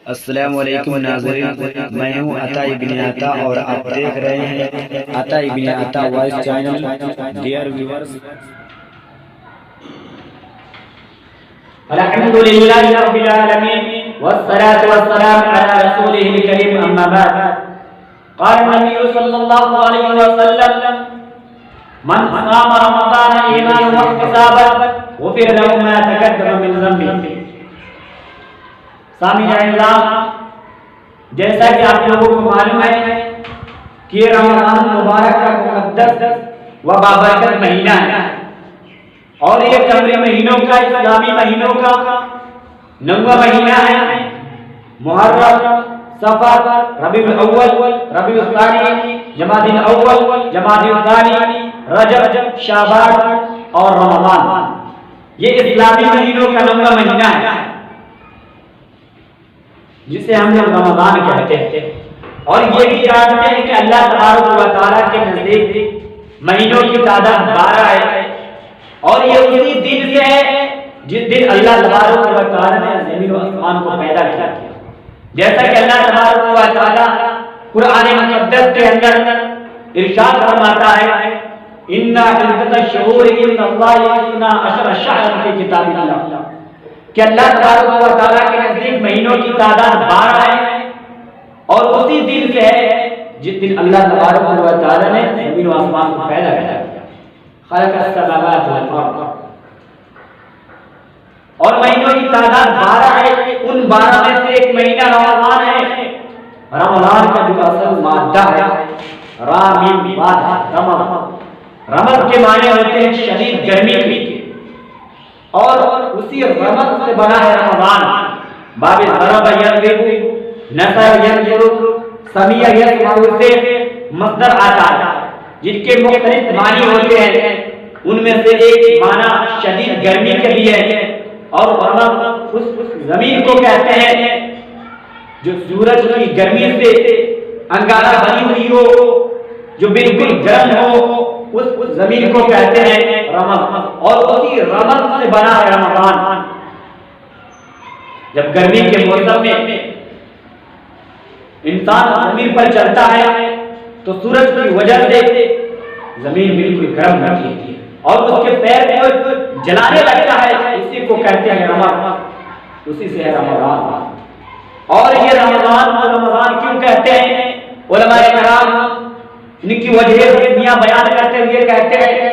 السلام علیکم ناظرین، میں ہوں عطا ابن عطا اور آپ دیکھ رہے ہیں عطا ابن عطا وائس چینل۔ ڈیئر ویورز، الحمد للہ رب العالمین والصلاة والسلام على رسوله الكریم، اما بعد، قال النبی صلی اللہ علیہ وسلم: من صام رمضان ایمانا واحتسابا غفر له ما تقدم من ذنبه۔ سامعین اعزام، جیسا کہ آپ لوگوں کو معلوم ہے کہ رمضان مبارک کا مقدس و بابرکت مہینہ ہے، اور یہ قمری مہینوں کا، اسلامی مہینوں کا 9واں مہینہ ہے۔ محرم، صفر، ربیع الاول، ربیع الثانی، جمادی الاول، جمادی الثانی، رجب، شعبان اور رمضان، یہ اسلامی مہینوں کا 9واں مہینہ ہے جسے ہم لوگ رمضان کہتے ہیں۔ اور یہ بھی جانتے ہیں کہ اللہ تبارک و تعالیٰ کے نزدیک مہینوں کی تعداد 12 ہے، اور یہ اسی دن سے ہے جس دن اللہ تبارک و تعالیٰ نے زمین و آسمان کو پیدا کیا۔ جیسا کہ اللہ تبارک و تعالیٰ قرآن مقدس کے اندر ارشاد فرماتا ہے: اِنَّ عِدَّةَ الشُّهُورِ عِندَ اللَّهِ 12 شَهْرًا فِي کتاب اللہ، کہ اللہ تبارک و تعالیٰ کے نزدیک مہینوں کی تعداد 12 ہے، اور اسی دن سے ہے جس دن اللہ تبارک و تعالیٰ نے زمین و آسمان کو پیدا کیا۔ خلق السماوات والارض، اور مہینوں کی تعداد 12 ہے۔ ان 12 میں سے ایک مہینہ رمضان ہے۔ رمضان کا جو اصل مادہ ہے رامیم باد، رمض کے معنی ہوتے ہیں شدید گرمی کے، اور اسی رمض سے بنا ہے رمضان۔ باب ضرب یضرب، نصر ینصر، سمیع یسمع سے مصدر آتا ہے جن کے مختلف معنی ہوتے ہیں۔ ان میں سے ایک معنی شدید گرمی کے لیے ہے، اور رمض اس زمین کو کہتے ہیں جو سورج کی گرمی سے انگارہ بنی ہوئی ہو، جو بالکل گرم ہو، اس زمین کو کہتے ہیں رمض، اور اسی رمض سے بنا ہے رمضان۔ جب گرمی کے موسم میں انسان زمین پر چلتا ہے تو سورج کی وجہ سے زمین بالکل گرم ہوتی ہے اور اس کے پیر کو جلانے لگتا ہے، اسی کو کہتے ہیں رمضان، اسی سے ہے رمضان۔ اور یہ رمضان کیوں کہتے ہیں؟ علماء کرام ان کی وجہ بیان کرتے ہوئے کہتے ہیں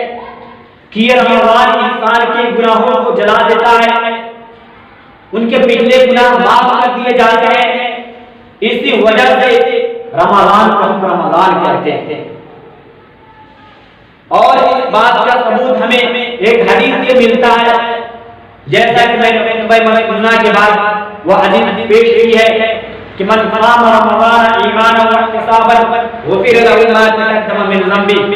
کہ یہ رمضان انسان کے گناہوں کو جلا دیتا ہے، ان کے پچھلے گناہ معاف کر دیے جاتے ہیں، اسی وجہ سے رمضان کو ہم رمضان کہتے ہیں۔ اور اس بات کا ثبوت ہمیں ایک حدیث سے ملتا ہے، جیسا کہ میں نے گناہ کے بعد وہ حدیث پیش کی ہے کہ من صام رمضان ایمانا واحتسابا غفر له ما تقدم من ذنبه،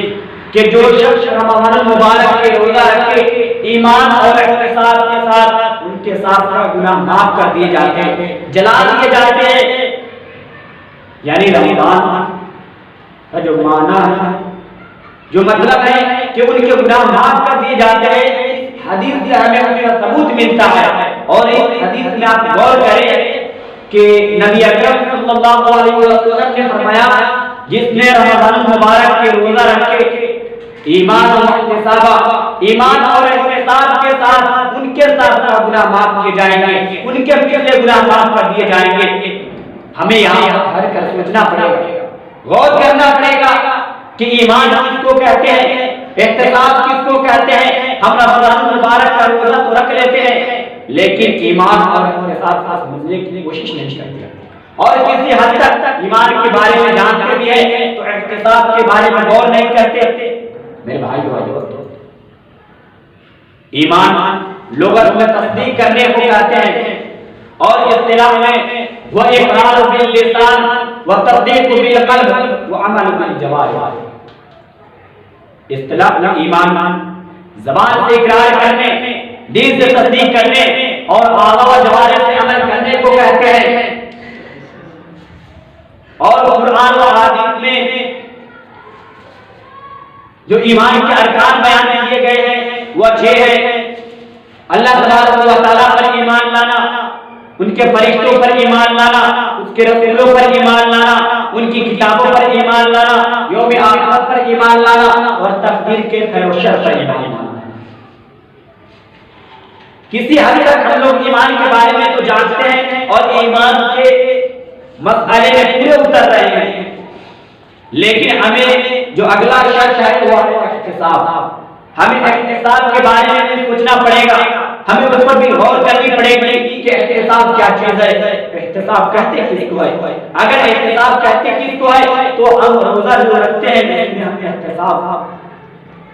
کہ جو شخص رمضان المبارک کے روزہ رکھے ایمان اور احتساب کے ساتھ، ان کے ساتھ گناہ معاف کر دیے جاتے ہیں، جلا دیے جاتے ہیں۔ یعنی رمضان کا جو معنی ہے، جو مطلب ہے کہ ان کے گناہ معاف کر دیے جاتے ہیں، حدیث سے ہمیں اس کا ثبوت ملتا ہے۔ اور اس حدیث میں آپ غور کریں کہ نبی اکرم صلی اللہ علیہ وسلم نے فرمایا: جس نے رمضان المبارک کے روزہ رکھے ایمان اور احتساب کے ساتھ، ان کے ساتھ گناہ معاف کیے جائیں گے، ان کے پچھلے گناہ معاف کر دیے جائیں گے۔ ہمیں یہاں ہر کر سوچنا پڑے گا، غور کرنا پڑے گا کہ ایمان کس کو کہتے ہیں، احتساب کس کو کہتے ہیں۔ ہم رمضان المبارک کا روزہ تو رکھ لیتے ہیں، لیکن ایمان اور احتساب کو سمجھنے کی کوشش نہیں کرتے، اور کسی حد تک ایمان کے بارے میں جانتے بھی ہیں تو احتساب کے بارے میں غور نہیں کرتے۔ میرے بھائیو، ایمان لغت میں تصدیق کرنے کو کہتے ہیں، اور اصطلاح میں وہ اقرار باللسان و تصدیق بالقلب و عمل بالجوارح۔ اصطلاح میں ایمان زبان سے اقرار کرنے، دل سے تصدیق کرنے اور اعضاء و جوارح سے عمل کرنے کو کہتے ہیں۔ اور قرآن و حدیث میں جو ایمان کے ارکان بیان کیے گئے ہیں وہ 6 ہیں: اللہ تبارک و تعالیٰ پر ایمان لانا، ان کے فرشتوں پر ایمان لانا، اس کے رسولوں پر ایمان لانا، ان کی کتابوں پر ایمان لانا، یوم آخرت پر ایمان لانا اور تقدیر کے خیر و شر پر ایمان لانا۔ کسی حد تک ہم لوگ ایمان کے بارے میں تو جانتے ہیں اور ایمان کے مسئلے میں پورے اتر رہے ہیں، لیکن ہمیں جو اگلا شرط ہے وہ ہے احتساب۔ ہمیں احتساب کے بارے میں بھی سوچنا پڑے گا، ہمیں اس پر بھی غور کرنی پڑے گی کہ احتساب کیا چیز ہے، احتساب کہتے کس کو ہے۔ اگر احتساب کہتے کس کو ہے تو ہم روزہ جو رکھتے ہیں جس میں ہم احتساب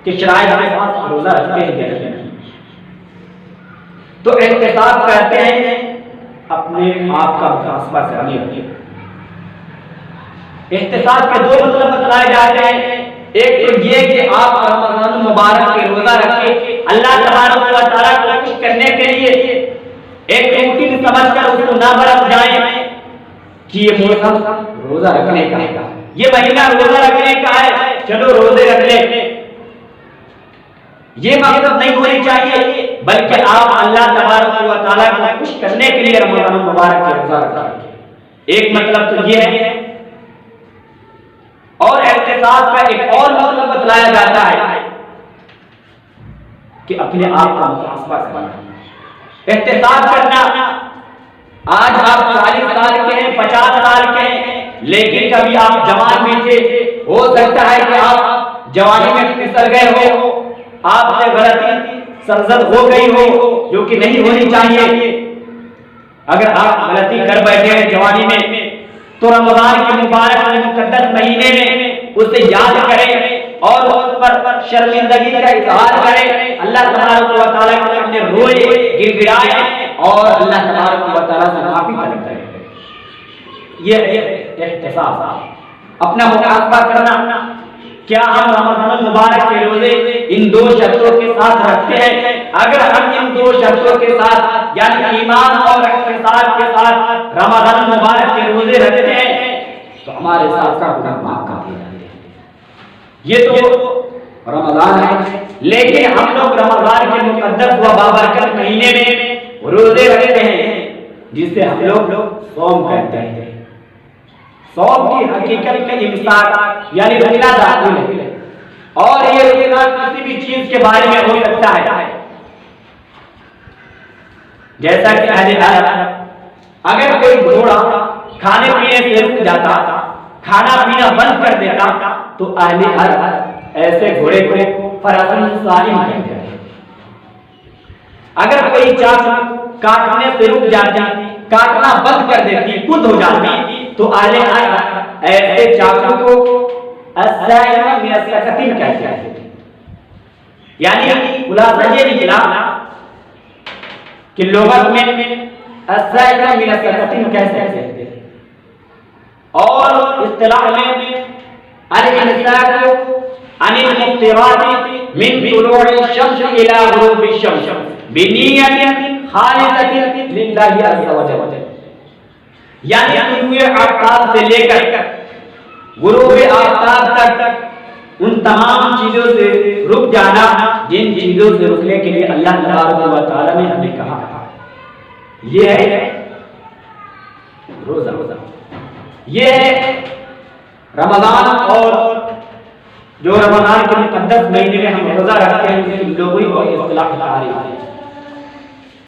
کی شرائط کے ساتھ روزہ رکھتے ہیں، تو احتساب کہتے ہیں اپنے آپ کا محاسبہ کرنا۔ احتساب کے دو مطلب بتلائے جاتے ہیں، ایک تو یہ کہ آپ رمضان مبارک کے روزہ رکھیں اللہ تبارک و تعالیٰ کو خوش کرنے کے لیے، ایک روٹین سمجھ کر اس کو نہ برت جائیں کہ یہ موسم روزہ رکھنے کا ہے، یہ مہینہ روزہ رکھنے کا ہے، چلو روزے رکھ لیں، یہ مقصد نہیں ہونی چاہیے، بلکہ آپ اللہ تبارک و تعالیٰ کو خوش کرنے کے لیے رمضان مبارک کے روزہ رکھیں۔ ایک مطلب تو یہ ہے، اور احتساب کا ایک اور مطلب بتلایا جاتا ہے کہ اپنے آپ کا محاسبہ کرنا۔ احتساب کرنا، آج آپ 40 سال کے ہیں، 50 سال کے ہیں، لیکن کبھی آپ جوان میں تھے، ہو سکتا ہے کہ آپ جوانی میں پھسل گئے ہو، آپ سے غلطی سرزد ہو گئی ہو جو کہ نہیں ہونی چاہیے۔ اگر آپ غلطی کر بیٹھے ہیں جوانی میں تو رمضان کے مبارک مقدس مہینے میں اسے یاد کریں اور اس پر شرمندگی کا اظہار کریں، اللہ تبارک و تعالیٰ کے سامنے روئے، گر گڑائیں اور اللہ تبارک و تعالیٰ سے معافی طلب کریں۔ یہ احتساب، اپنا محاسبہ کرنا، کیا ہم رمضان مبارک کے روزے ان دو شرطوں کے ساتھ رکھتے ہیں؟ اگر ہم ان دو شرطوں کے ساتھ یعنی ایمان اور احتساب کے ساتھ رمضان مبارک کے روزے رکھتے ہیں تو ہمارے ساتھ کا گناہ معاف کر دیا جائے گا۔ یہ تو رمضان ہے، لیکن ہم لوگ رمضان کے مقدس و بابرکت مہینے میں روزے رکھتے ہیں جس سے ہم لوگ صوم کہتے ہیں۔ صوم کی حقیقت کا امساک یعنی روزہ داخل ہے، اور یہ روزہ کسی بھی چیز کے بارے میں ہو سکتا ہے، جیسا کہ اہل عرب اگر کوئی گھوڑا کھانے پینے سے رک جاتا، کھانا پینا بند کر دیتا تو اہل عرب ایسے گھوڑے کو فرسن صائم کہتے ہیں۔ اگر کوئی چاچ کاٹنے سے رک جاتی، کاٹنا بند کر دیتی، کند ہو جاتی تو اہل عرب ایسے چاچو کو الصائم من السقطین کہتے ہیں۔ یعنی خلاصہ یہ نکلا کہ لغت میں الصائم من السقطین کہتے ہیں، اور اصطلاح میں الامساک عن المفطرات من طلوع الشمس الى غروب الشمس بنیت خالصۃ للہ عز وجل، یعنی طلوع آفتاب سے لے کر غروب آفتاب تک ان تمام چیزوں سے رک جانا جن چیزوں سے رکنے کے لیے اللہ تبارک و تعالیٰ نے ہمیں کہا۔ یہ ہے روزہ، یہ ہے رمضان، اور جو رمضان کے مقدس مہینے میں ہم روزہ رکھتے ہیں اس کی لغوی اور اصطلاحی تعریف۔